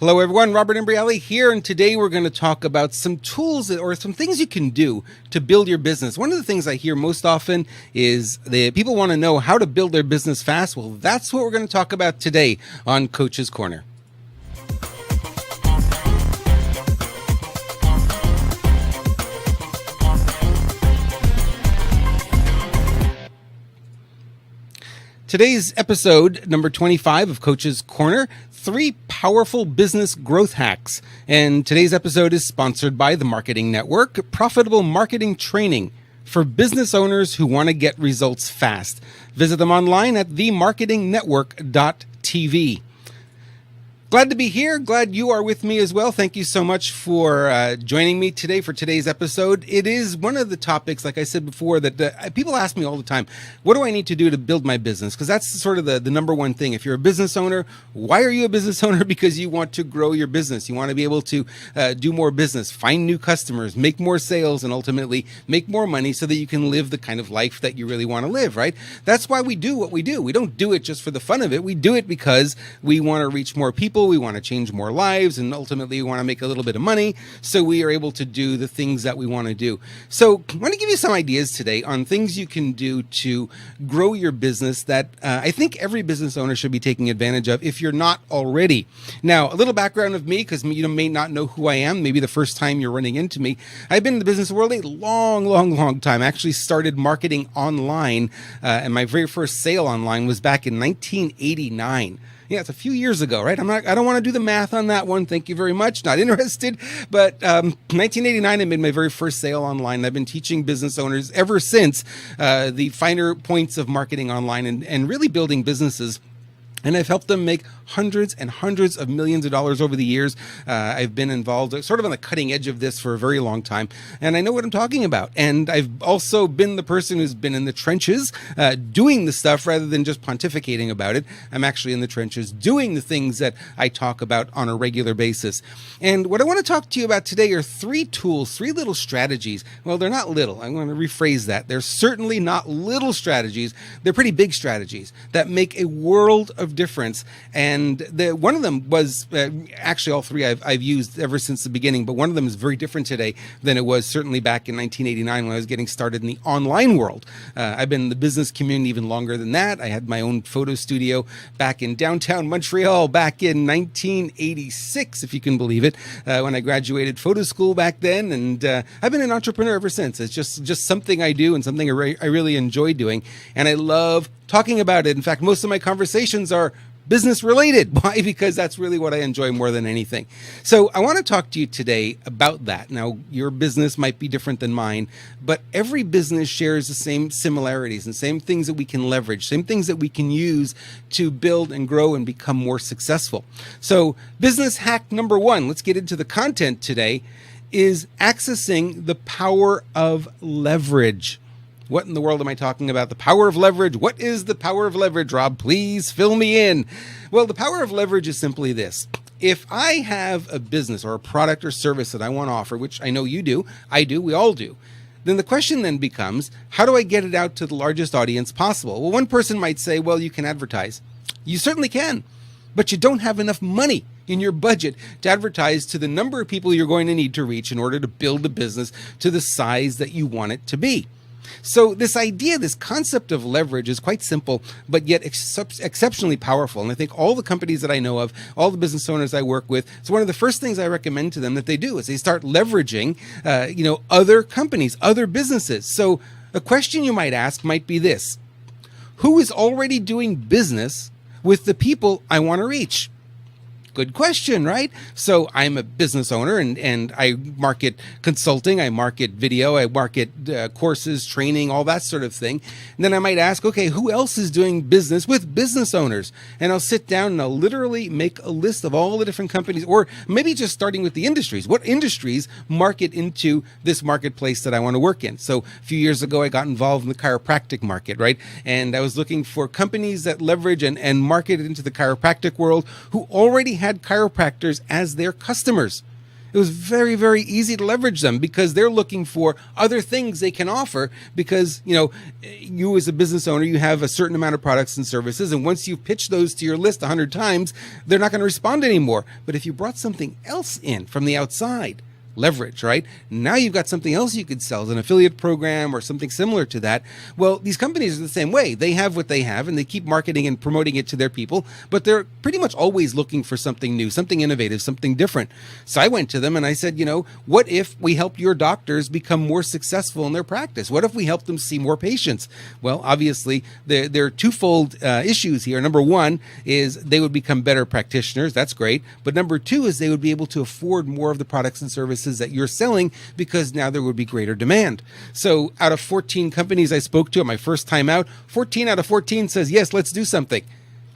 Hello everyone, Robert Imbriale here, and today we're going to talk about some tools or some things you can do to build your business. One of the things I hear most often is that people want to know how to build their business fast. Well, that's what we're going to talk about today on Coach's Corner. Today's episode, number 25 of Coach's Corner, 3 powerful business growth hacks. And today's episode is sponsored by the Marketing Network, profitable marketing training for business owners who want to get results fast. Visit them online at themarketingnetwork.tv. Glad to be here. Glad you are with me as well. Thank you so much for joining me today for today's episode. It is one of the topics, like I said before, that people ask me all the time, what do I need to do to build my business? Because that's sort of the number one thing. If you're a business owner, why are you a business owner? Because you want to grow your business. You want to be able to do more business, find new customers, make more sales, and ultimately make more money so that you can live the kind of life that you really want to live, right? That's why we do what we do. We don't do it just for the fun of it. We do it because we want to reach more people. We want to change more lives, and ultimately we want to make a little bit of money so we are able to do the things that we want to do. So I want to give you some ideas today on things you can do to grow your business that I think every business owner should be taking advantage of if you're not already. Now, a little background of me, because you may not know who I am, maybe the first time you're running into me. I've been in the business world a long time. I actually started marketing online, and my very first sale online was back in 1989. Yeah, it's a few years ago, right? I don't want to do the math on that one. Thank you very much. Not interested. But 1989, I made my very first sale online. I've been teaching business owners ever since the finer points of marketing online and really building businesses. And I've helped them make hundreds and hundreds of millions of dollars over the years. I've been involved sort of on the cutting edge of this for a very long time. And I know what I'm talking about. And I've also been the person who's been in the trenches doing the stuff rather than just pontificating about it. I'm actually in the trenches doing the things that I talk about on a regular basis. And what I want to talk to you about today are 3 tools, 3 little strategies. Well, they're not little. I'm going to rephrase that. They're certainly not little strategies. They're pretty big strategies that make a world of difference. And one of them was actually all 3 I've used ever since the beginning, but one of them is very different today than it was certainly back in 1989 when I was getting started in the online world. I've been in the business community even longer than that. I had my own photo studio back in downtown Montreal back in 1986, if you can believe it, when I graduated photo school back then. And I've been an entrepreneur ever since. It's just something I do and something I really enjoy doing. And I love talking about it. In fact, most of my conversations are business related. Why? Because that's really what I enjoy more than anything. So I want to talk to you today about that. Now, your business might be different than mine, but every business shares the same similarities and same things that we can leverage, same things that we can use to build and grow and become more successful. So business hack number 1, let's get into the content today, is accessing the power of leverage. What in the world am I talking about? The power of leverage. What is the power of leverage, Rob? Please fill me in. Well, the power of leverage is simply this. If I have a business or a product or service that I want to offer, which I know you do, I do, we all do, then the question then becomes, how do I get it out to the largest audience possible? Well, one person might say, well, you can advertise. You certainly can, but you don't have enough money in your budget to advertise to the number of people you're going to need to reach in order to build a business to the size that you want it to be. So this idea, this concept of leverage is quite simple, but yet exceptionally powerful. And I think all the companies that I know of, all the business owners I work with, it's one of the first things I recommend to them that they do is they start leveraging, other companies, other businesses. So a question you might ask might be this: who is already doing business with the people I want to reach? Good question, right? So I'm a business owner and I market consulting, I market video, I market courses, training, all that sort of thing. And then I might ask, okay, who else is doing business with business owners? And I'll sit down and I'll literally make a list of all the different companies, or maybe just starting with the industries. What industries market into this marketplace that I want to work in? So a few years ago, I got involved in the chiropractic market, right? And I was looking for companies that leverage and market into the chiropractic world who already had chiropractors as their customers. It was very, very easy to leverage them because they're looking for other things they can offer because, you as a business owner, you have a certain amount of products and services. And once you've pitched those to your list 100 times, they're not going to respond anymore. But if you brought something else in from the outside, leverage, right? Now you've got something else you could sell as an affiliate program or something similar to that. Well, these companies are the same way. They have what they have and they keep marketing and promoting it to their people, but they're pretty much always looking for something new, something innovative, something different. So I went to them and I said, what if we help your doctors become more successful in their practice? What if we help them see more patients? Well, obviously, there are twofold issues here. Number one is they would become better practitioners. That's great. But number two is they would be able to afford more of the products and services that you're selling because now there would be greater demand. So out of 14 companies I spoke to at my first time out, 14 out of 14 says, yes, let's do something.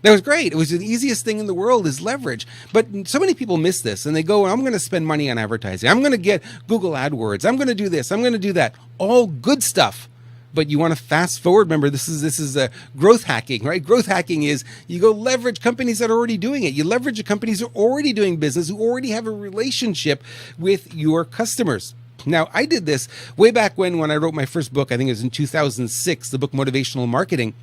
That was great. It was the easiest thing in the world is leverage. But so many people miss this and they go, I'm going to spend money on advertising. I'm going to get Google AdWords. I'm going to do this. I'm going to do that. All good stuff. But you want to fast forward. Remember, this is growth hacking, right? Growth hacking is you go leverage companies that are already doing it. You leverage the companies who are already doing business, who already have a relationship with your customers. Now, I did this way back when I wrote my first book. I think it was in 2006, the book Motivational Marketing.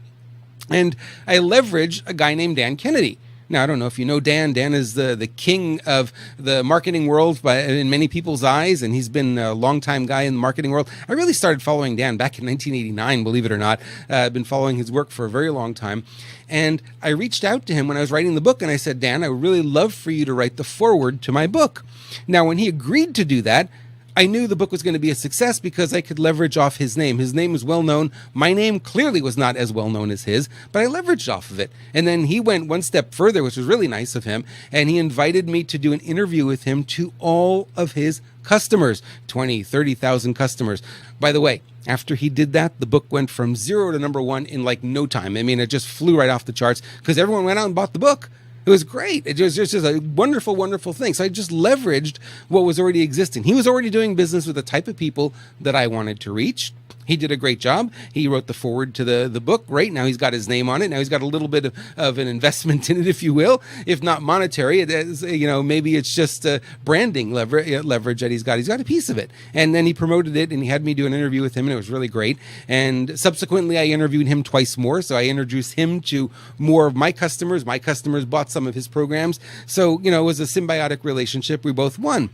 And I leveraged a guy named Dan Kennedy. Now, I don't know if you know Dan. Dan is the king of the marketing world in many people's eyes, and he's been a longtime guy in the marketing world. I really started following Dan back in 1989, believe it or not. I've been following his work for a very long time. And I reached out to him when I was writing the book, and I said, Dan, I would really love for you to write the foreword to my book. Now, when he agreed to do that, I knew the book was going to be a success because I could leverage off his name. His name was well known. My name clearly was not as well known as his, but I leveraged off of it. And then he went one step further, which was really nice of him. And he invited me to do an interview with him to all of his customers, 20, 30,000 customers. By the way, after he did that, the book went from 0 to number 1 in like no time. I mean, it just flew right off the charts because everyone went out and bought the book. It was great. It was just a wonderful, wonderful thing. So I just leveraged what was already existing. He was already doing business with the type of people that I wanted to reach. He did a great job. He wrote the foreword to the book. Great. Now he's got his name on it. Now he's got a little bit of an investment in it, if you will, if not monetary. It is, maybe it's just branding leverage that he's got. He's got a piece of it. And then he promoted it and he had me do an interview with him and it was really great. And subsequently, I interviewed him twice more. So I introduced him to more of my customers. My customers bought some of his programs. So, it was a symbiotic relationship. We both won.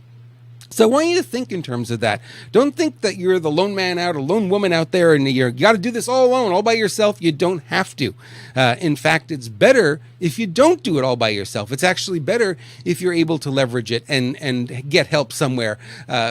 So I want you to think in terms of that. Don't think that you're the lone man out or lone woman out there and you got to do this all alone, all by yourself. You don't have to. In fact, it's better if you don't do it all by yourself. It's actually better if you're able to leverage it and get help somewhere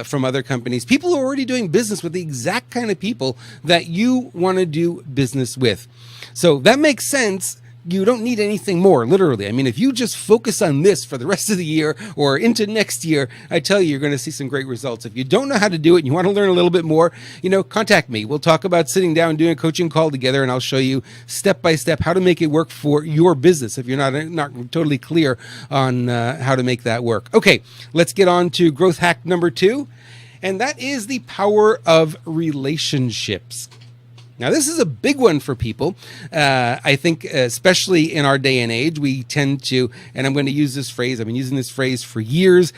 from other companies. People who are already doing business with the exact kind of people that you want to do business with. So that makes sense. You don't need anything more, literally. I mean, if you just focus on this for the rest of the year or into next year, I tell you, you're going to see some great results. If you don't know how to do it and you want to learn a little bit more, contact me. We'll talk about sitting down and doing a coaching call together, and I'll show you step by step how to make it work for your business if you're not totally clear on how to make that work. Okay, let's get on to growth hack number 2, and that is the power of relationships. Now, this is a big one for people. I think, especially in our day and age, we tend to, and I'm going to use this phrase, I've been using this phrase for years,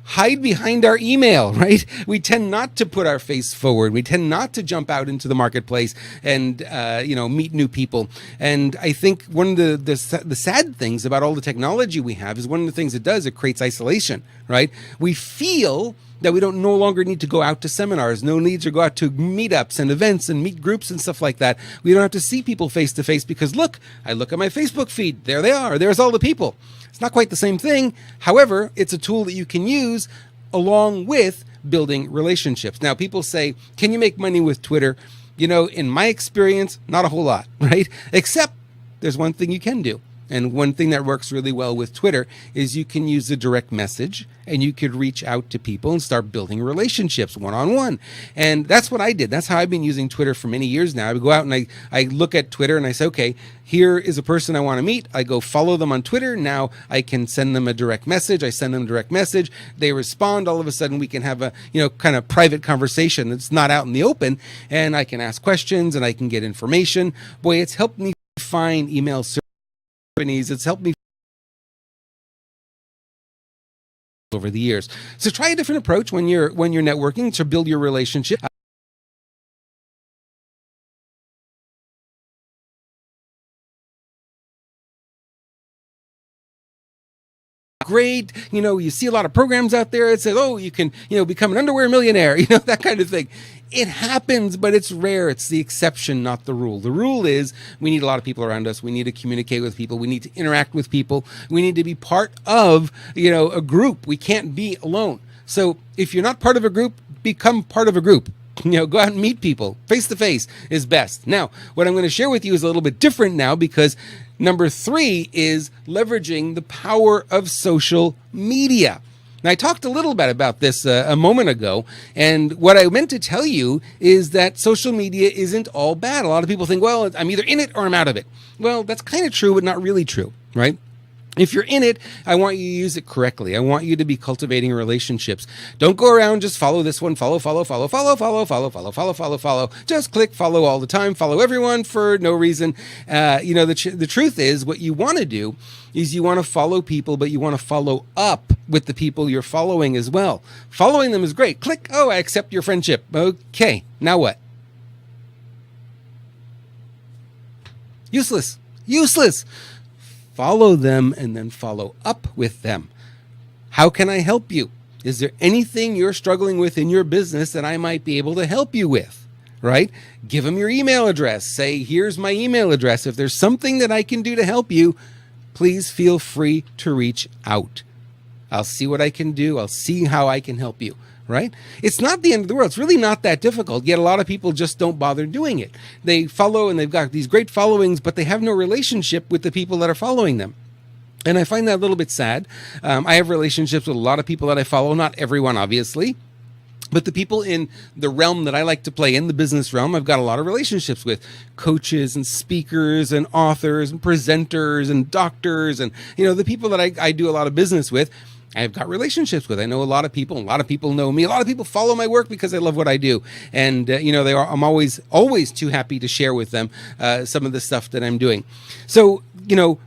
hide behind our email, right? We tend not to put our face forward. We tend not to jump out into the marketplace and, meet new people. And I think one of the sad things about all the technology we have is one of the things it does, it creates isolation, right? We feel that we don't no longer need to go out to seminars, no need to go out to meetups and events and meet groups and stuff like that. We don't have to see people face to face because I look at my Facebook feed. There they are. There's all the people. It's not quite the same thing. However, it's a tool that you can use along with building relationships. Now, people say, can you make money with Twitter? In my experience, not a whole lot, right? Except there's one thing you can do. And one thing that works really well with Twitter is you can use a direct message and you could reach out to people and start building relationships one-on-one. And that's what I did. That's how I've been using Twitter for many years now. I would go out and I look at Twitter and I say, okay, here is a person I want to meet. I go follow them on Twitter. Now I can send them a direct message. I send them a direct message. They respond. All of a sudden we can have a, kind of private conversation that's not out in the open. And I can ask questions and I can get information. Boy, it's helped me find email companies. It's helped me over the years. So try a different approach when you're networking to build your relationship. Great, you see a lot of programs out there that says, oh, you can, become an underwear millionaire, that kind of thing. It happens, but it's rare. It's the exception, not the rule. The rule is we need a lot of people around us. We need to communicate with people. We need to interact with people. We need to be part of, a group. We can't be alone. So if you're not part of a group, become part of a group. Go out and meet people. Face to face is best. Now, what I'm going to share with you is a little bit different now, because number 3 is leveraging the power of social media. Now, I talked a little bit about this a moment ago, and what I meant to tell you is that social media isn't all bad. A lot of people think, well, I'm either in it or I'm out of it. Well, that's kind of true, but not really true, right? If you're in it, I want you to use it correctly. I want you to be cultivating relationships. Don't go around just follow this one, follow. Just click follow all the time, follow everyone for no reason. The truth is, what you want to do is you want to follow people, but you want to follow up with the people you're following as well. Following them is great. Click, oh, I accept your friendship. Okay, now what? Useless. Follow them and then follow up with them. How can I help you? Is there anything you're struggling with in your business that I might be able to help you with? Right? Give them your email address. Say, here's my email address. If there's something that I can do to help you, please feel free to reach out. I'll see what I can do. I'll see how I can help you. Right? It's not the end of the world. It's really not that difficult, yet a lot of people just don't bother doing it. They follow and they've got these great followings, but they have no relationship with the people that are following them. And I find that a little bit sad. I have relationships with a lot of people that I follow, not everyone, obviously. But the people in the realm that I like to play in, the business realm, I've got a lot of relationships with coaches and speakers and authors and presenters and doctors and, the people that I do a lot of business with. I've got relationships with. I know a lot of people know me. A lot of people follow my work because I love what I do. And, I'm always too happy to share with them some of the stuff that I'm doing. So,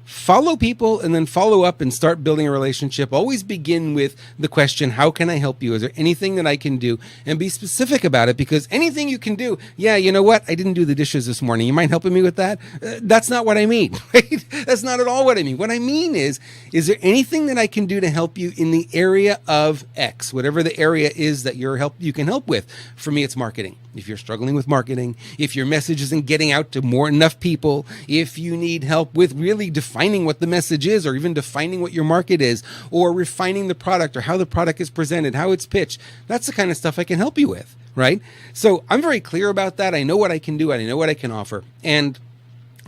follow people and then follow up and start building a relationship. Always begin with the question, how can I help you? Is there anything that I can do? And be specific about it, because anything you can do, yeah, you know what? I didn't do the dishes this morning. You mind helping me with that? That's not what I mean. Right? That's not at all what I mean. What I mean is there anything that I can do to help you in the area of X, whatever the area is that you can help with? For me, it's marketing. If you're struggling with marketing, if your message isn't getting out to enough people, if you need help with really defining what the message is, or even defining what your market is, or refining the product, or how the product is presented, how it's pitched, that's the kind of stuff I can help you with, right? So I'm very clear about that. I know what I can do, and I know what I can offer. And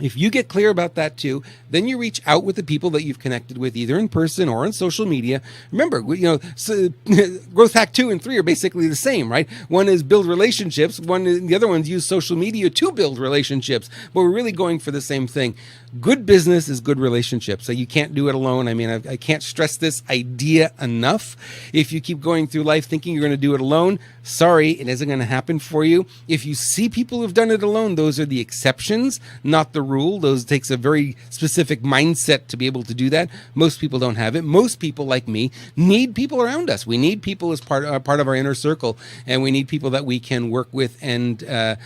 if you get clear about that too, then you reach out with the people that you've connected with, either in person or on social media. Remember, growth hack 2 and 3 are basically the same, right? One is build relationships. The other one's use social media to build relationships. But we're really going for the same thing. Good business is good relationships. So you can't do it alone. I mean, I can't stress this idea enough. If you keep going through life thinking you're going to do it alone, sorry, it isn't going to happen for you. If you see people who've done it alone, those are the exceptions, not the rule. Those takes a very specific mindset to be able to do that. Most people don't have it. Most people, like me, need people around us. We need people as part of our inner circle, and we need people that we can work with and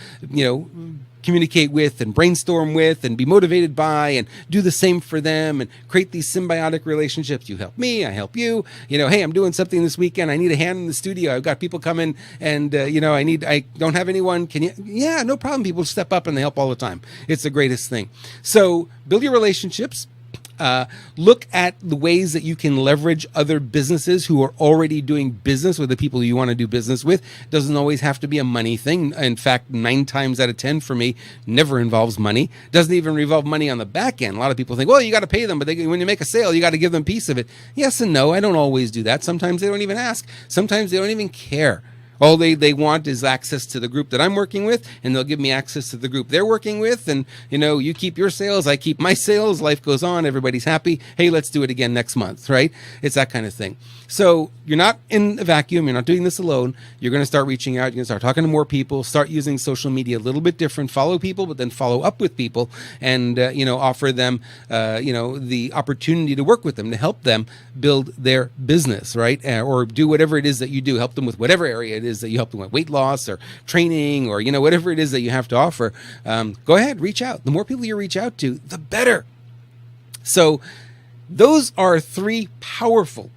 communicate with and brainstorm with and be motivated by, and do the same for them and create these symbiotic relationships. You help me, I help you. Hey, I'm doing something this weekend. I need a hand in the studio. I've got people coming and, I don't have anyone. Can you? Yeah, no problem. People step up and they help all the time. It's the greatest thing. So build your relationships. Look at the ways that you can leverage other businesses who are already doing business with the people you want to do business with. Doesn't always have to be a money thing. In fact, 9 times out of 10 for me never involves money. Doesn't even involve money on the back end. A lot of people think, well, you got to pay them, but when you make a sale, you got to give them a piece of it. Yes and no. I don't always do that. Sometimes they don't even ask. Sometimes they don't even care. All they want is access to the group that I'm working with, and they'll give me access to the group they're working with. And, you keep your sales, I keep my sales, life goes on, everybody's happy. Hey, let's do it again next month, right? It's that kind of thing. So you're not in a vacuum. You're not doing this alone. You're going to start reaching out. You're going to start talking to more people, start using social media a little bit different, follow people, but then follow up with people and, offer them, the opportunity to work with them, to help them build their business, right? Or do whatever it is that you do, help them with whatever area it is that you help them with, weight loss or training or, whatever it is that you have to offer. Go ahead, reach out. The more people you reach out to, the better. So those are 3 powerful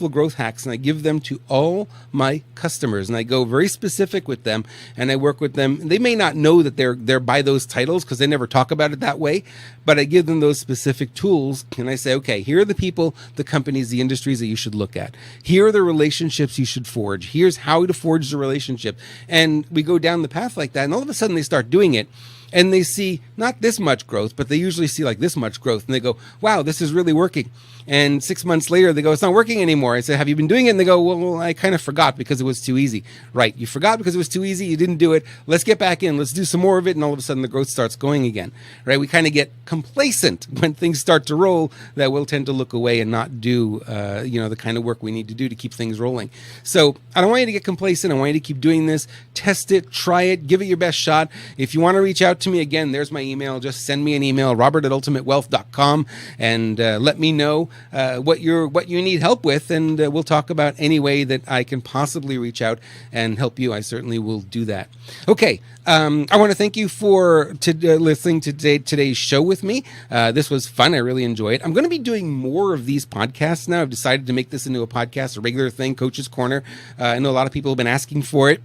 growth hacks, and I give them to all my customers, and I go very specific with them, and I work with them. They may not know that they're by those titles because they never talk about it that way, but I give them those specific tools, and I say, okay, here are the people, the companies, the industries that you should look at. Here are the relationships you should forge. Here's how to forge the relationship. And we go down the path like that, and all of a sudden they start doing it. And they see not this much growth, but they usually see like this much growth. And they go, wow, this is really working. And 6 months later, they go, it's not working anymore. I say, have you been doing it? And they go, well, I kind of forgot because it was too easy. Right. You forgot because it was too easy. You didn't do it. Let's get back in. Let's do some more of it. And all of a sudden the growth starts going again. Right. We kind of get complacent when things start to roll, that we'll tend to look away and not do, the kind of work we need to do to keep things rolling. So I don't want you to get complacent. I want you to keep doing this. Test it, try it, give it your best shot. If you want to reach out to me, again, there's my email. Just send me an email, robert@ultimatewealth.com, and let me know what you need help with, and we'll talk about any way that I can possibly reach out and help you. I certainly will do that. Okay, I want to thank you for listening to today's show with me. This was fun. I really enjoyed it. I'm going to be doing more of these podcasts now. I've decided to make this into a podcast, a regular thing, Coach's Corner. I know a lot of people have been asking for it,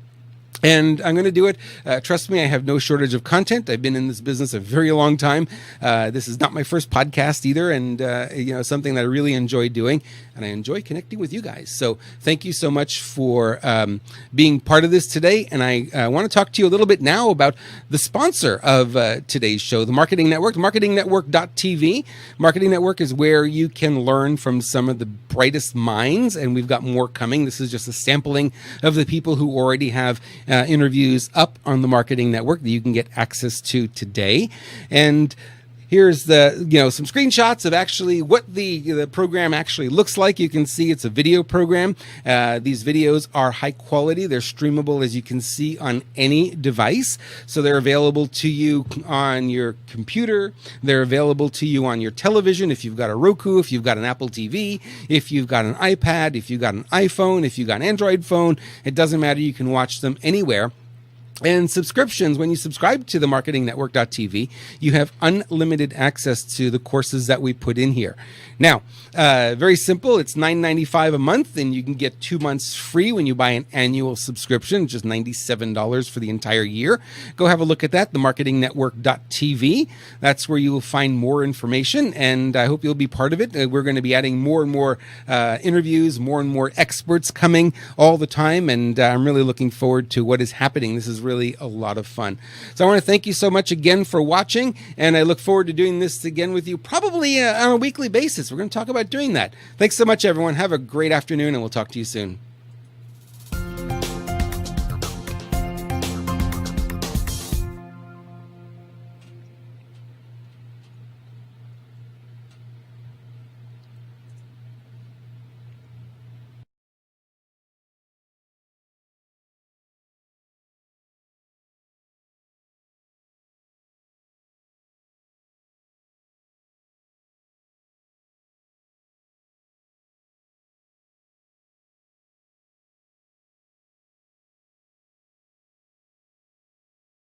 and I'm going to do it. Trust me, I have no shortage of content. I've been in this business a very long time. This is not my first podcast either, and something that I really enjoy doing, and I enjoy connecting with you guys. So thank you so much for being part of this today. And I want to talk to you a little bit now about the sponsor of today's show, the Marketing Network, marketingnetwork.tv. Marketing Network is where you can learn from some of the brightest minds, and we've got more coming. This is just a sampling of the people who already have interviews up on the Marketing Network that you can get access to today. And here's the, some screenshots of actually what the program actually looks like. You can see it's a video program. These videos are high quality. They're streamable, as you can see, on any device. So they're available to you on your computer. They're available to you on your television. If you've got a Roku, if you've got an Apple TV, if you've got an iPad, if you've got an iPhone, if you've got an Android phone, it doesn't matter. You can watch them anywhere. And subscriptions, when you subscribe to the marketingnetwork.tv, you have unlimited access to the courses that we put in here. Now, very simple. It's $9.95 a month, and you can get 2 months free when you buy an annual subscription, just $97 for the entire year. Go have a look at that, the marketingnetwork.tv. That's where you will find more information, and I hope you'll be part of it. We're going to be adding more and more interviews, more and more experts coming all the time, and I'm really looking forward to what is happening. This is really a lot of fun. So I want to thank you so much again for watching, and I look forward to doing this again with you, probably on a weekly basis. We're going to talk about doing that. Thanks so much, everyone. Have a great afternoon, and we'll talk to you soon.